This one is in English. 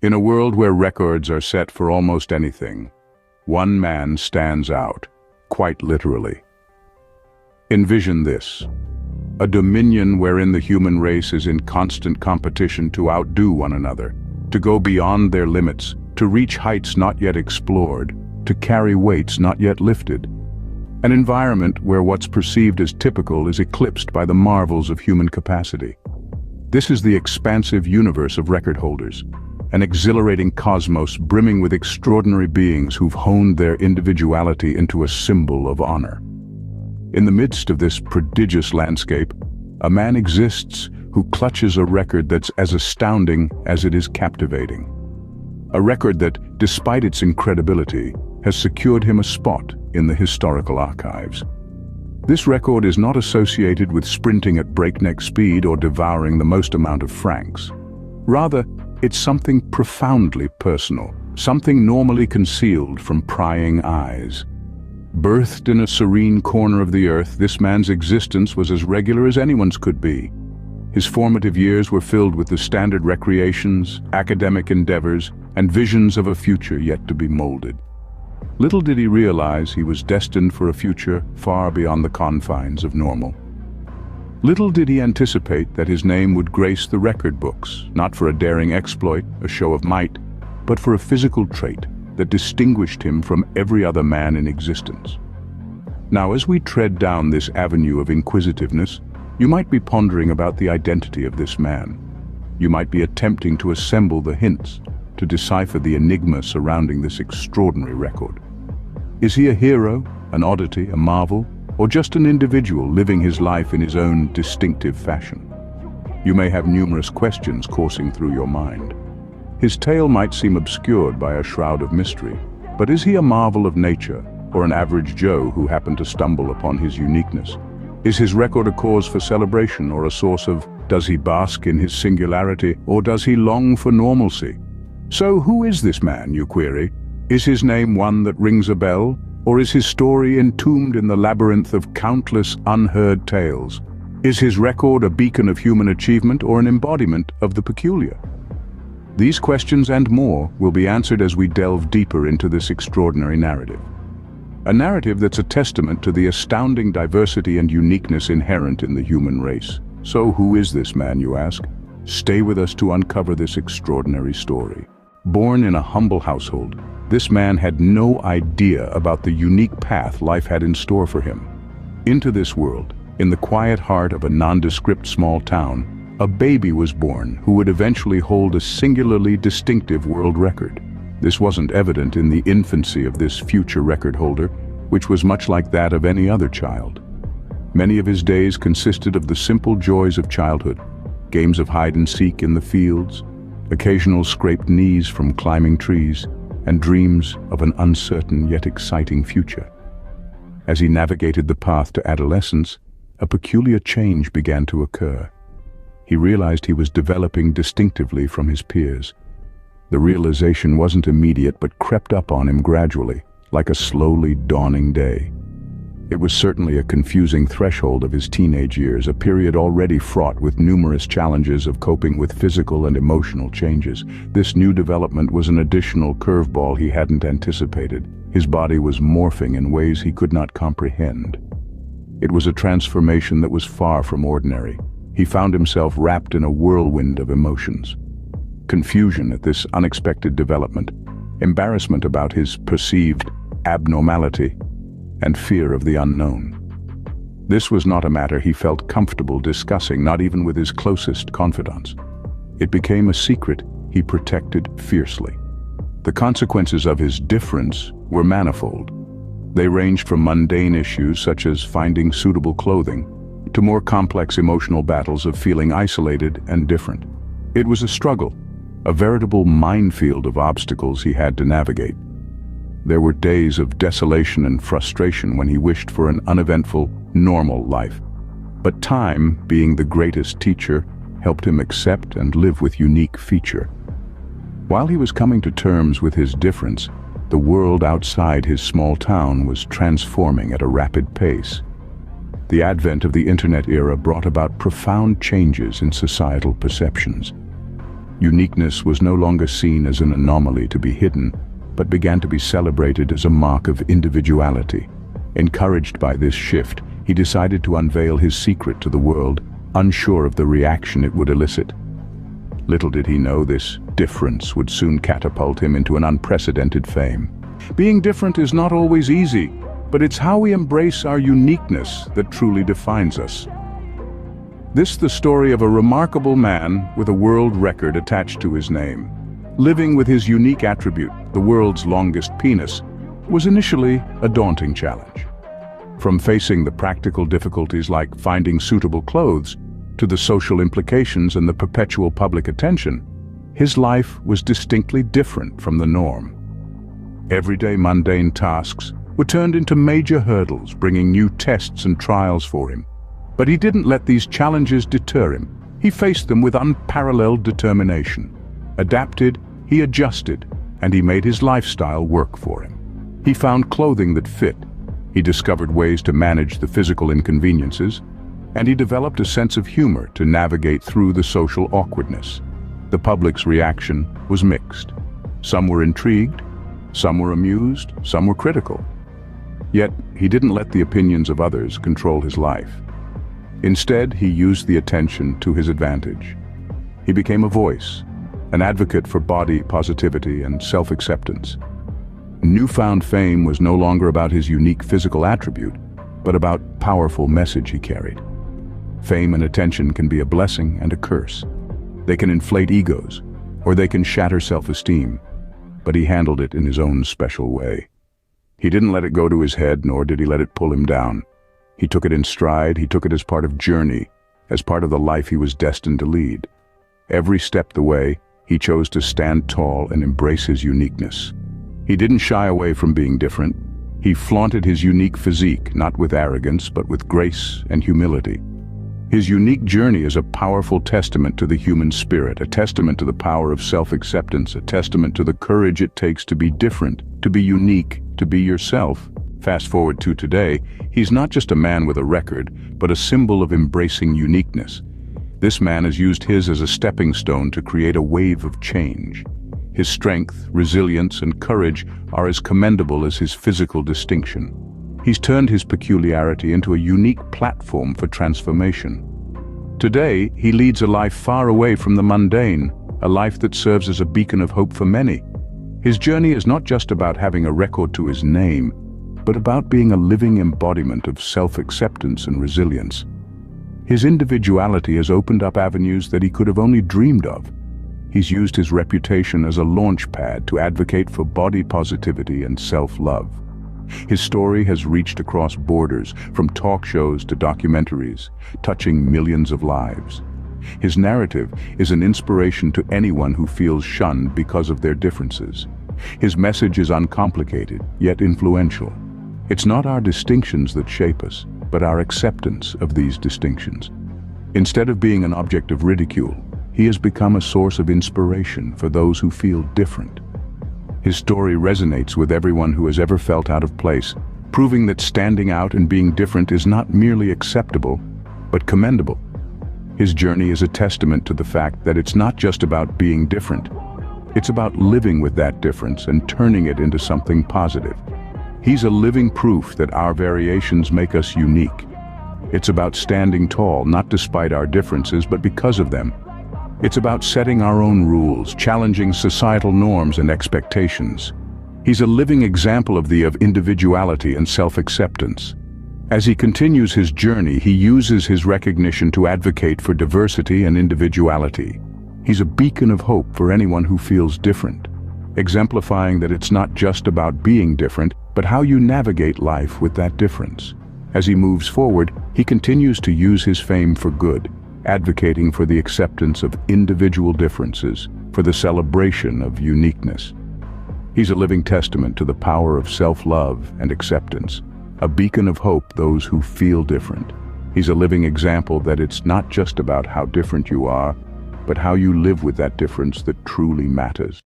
In a world where records are set for almost anything, one man stands out, quite literally. Envision this: a dominion wherein the human race is in constant competition to outdo one another, to go beyond their limits, to reach heights not yet explored, to carry weights not yet lifted. An environment where what's perceived as typical is eclipsed by the marvels of human capacity. This is the expansive universe of record holders, an exhilarating cosmos brimming with extraordinary beings who've honed their individuality into a symbol of honor. In the midst of this prodigious landscape, a man exists who clutches a record that's as astounding as it is captivating. A record that, despite its incredibility, has secured him a spot in the historical archives. This record is not associated with sprinting at breakneck speed or devouring the most amount of francs. Rather, it's something profoundly personal, something normally concealed from prying eyes. Birthed in a serene corner of the earth, this man's existence was as regular as anyone's could be. His formative years were filled with the standard recreations, academic endeavors, and visions of a future yet to be molded. Little did he realize he was destined for a future far beyond the confines of normal. Little did he anticipate that his name would grace the record books, not for a daring exploit, a show of might, but for a physical trait that distinguished him from every other man in existence. Now, as we tread down this avenue of inquisitiveness, you might be pondering about the identity of this man. You might be attempting to assemble the hints, to decipher the enigma surrounding this extraordinary record. Is he a hero, an oddity, a marvel, or just an individual living his life in his own distinctive fashion? You may have numerous questions coursing through your mind. His tale might seem obscured by a shroud of mystery, but is he a marvel of nature, or an average Joe who happened to stumble upon his uniqueness? Is his record a cause for celebration or a source of, does he bask in his singularity, or does he long for normalcy? So who is this man, you query? Is his name one that rings a bell, or is his story entombed in the labyrinth of countless unheard tales? Is his record a beacon of human achievement or an embodiment of the peculiar? These questions and more will be answered as we delve deeper into this extraordinary narrative. A narrative that's a testament to the astounding diversity and uniqueness inherent in the human race. So who is this man, you ask? Stay with us to uncover this extraordinary story. Born in a humble household, this man had no idea about the unique path life had in store for him. Into this world, in the quiet heart of a nondescript small town, a baby was born who would eventually hold a singularly distinctive world record. This wasn't evident in the infancy of this future record holder, which was much like that of any other child. Many of his days consisted of the simple joys of childhood, games of hide and seek in the fields, occasional scraped knees from climbing trees, and dreams of an uncertain yet exciting future. As he navigated the path to adolescence, a peculiar change began to occur. He realized he was developing distinctively from his peers. The realization wasn't immediate but crept up on him gradually, like a slowly dawning day. It was certainly a confusing threshold of his teenage years, a period already fraught with numerous challenges of coping with physical and emotional changes. This new development was an additional curveball he hadn't anticipated. His body was morphing in ways he could not comprehend. It was a transformation that was far from ordinary. He found himself wrapped in a whirlwind of emotions. Confusion at this unexpected development, embarrassment about his perceived abnormality, and fear of the unknown. This was not a matter he felt comfortable discussing, not even with his closest confidants. It became a secret he protected fiercely. The consequences of his difference were manifold. They ranged from mundane issues such as finding suitable clothing, to more complex emotional battles of feeling isolated and different. It was a struggle, a veritable minefield of obstacles he had to navigate. There were days of desolation and frustration when he wished for an uneventful, normal life. But time, being the greatest teacher, helped him accept and live with unique feature. While he was coming to terms with his difference, the world outside his small town was transforming at a rapid pace. The advent of the internet era brought about profound changes in societal perceptions. Uniqueness was no longer seen as an anomaly to be hidden, but began to be celebrated as a mark of individuality. Encouraged by this shift, he decided to unveil his secret to the world, unsure of the reaction it would elicit. Little did he know this difference would soon catapult him into an unprecedented fame. Being different is not always easy, but it's how we embrace our uniqueness that truly defines us. This is the story of a remarkable man with a world record attached to his name. Living with his unique attribute, the world's longest penis, was initially a daunting challenge. From facing the practical difficulties like finding suitable clothes, to the social implications and the perpetual public attention, his life was distinctly different from the norm. Everyday mundane tasks were turned into major hurdles, bringing new tests and trials for him. But he didn't let these challenges deter him. He faced them with unparalleled determination. Adapted, he adjusted, and he made his lifestyle work for him. He found clothing that fit. He discovered ways to manage the physical inconveniences, and he developed a sense of humor to navigate through the social awkwardness. The public's reaction was mixed. Some were intrigued, some were amused, some were critical. Yet, he didn't let the opinions of others control his life. Instead, he used the attention to his advantage. He became a voice, an advocate for body positivity and self-acceptance. Newfound fame was no longer about his unique physical attribute, but about the powerful message he carried. Fame and attention can be a blessing and a curse. They can inflate egos, or they can shatter self-esteem, but he handled it in his own special way. He didn't let it go to his head, nor did he let it pull him down. He took it in stride, he took it as part of journey, as part of the life he was destined to lead. Every step the way, he chose to stand tall and embrace his uniqueness. He didn't shy away from being different. He flaunted his unique physique, not with arrogance, but with grace and humility. His unique journey is a powerful testament to the human spirit, a testament to the power of self-acceptance, a testament to the courage it takes to be different, to be unique, to be yourself. Fast forward to today, he's not just a man with a record, but a symbol of embracing uniqueness. This man has used his as a stepping stone to create a wave of change. His strength, resilience, and courage are as commendable as his physical distinction. He's turned his peculiarity into a unique platform for transformation. Today, he leads a life far away from the mundane, a life that serves as a beacon of hope for many. His journey is not just about having a record to his name, but about being a living embodiment of self-acceptance and resilience. His individuality has opened up avenues that he could have only dreamed of. He's used his reputation as a launch pad to advocate for body positivity and self-love. His story has reached across borders, from talk shows to documentaries, touching millions of lives. His narrative is an inspiration to anyone who feels shunned because of their differences. His message is uncomplicated, yet influential. It's not our distinctions that shape us, but our acceptance of these distinctions. Instead of being an object of ridicule, he has become a source of inspiration for those who feel different. His story resonates with everyone who has ever felt out of place, proving that standing out and being different is not merely acceptable, but commendable. His journey is a testament to the fact that it's not just about being different. It's about living with that difference and turning it into something positive. He's a living proof that our variations make us unique. It's about standing tall, not despite our differences, but because of them. It's about setting our own rules, challenging societal norms and expectations. He's a living example of individuality and self-acceptance. As he continues his journey, he uses his recognition to advocate for diversity and individuality. He's a beacon of hope for anyone who feels different, exemplifying that it's not just about being different, but how you navigate life with that difference. As he moves forward, he continues to use his fame for good, advocating for the acceptance of individual differences, for the celebration of uniqueness. He's a living testament to the power of self-love and acceptance, a beacon of hope those who feel different. He's a living example that it's not just about how different you are, but how you live with that difference that truly matters.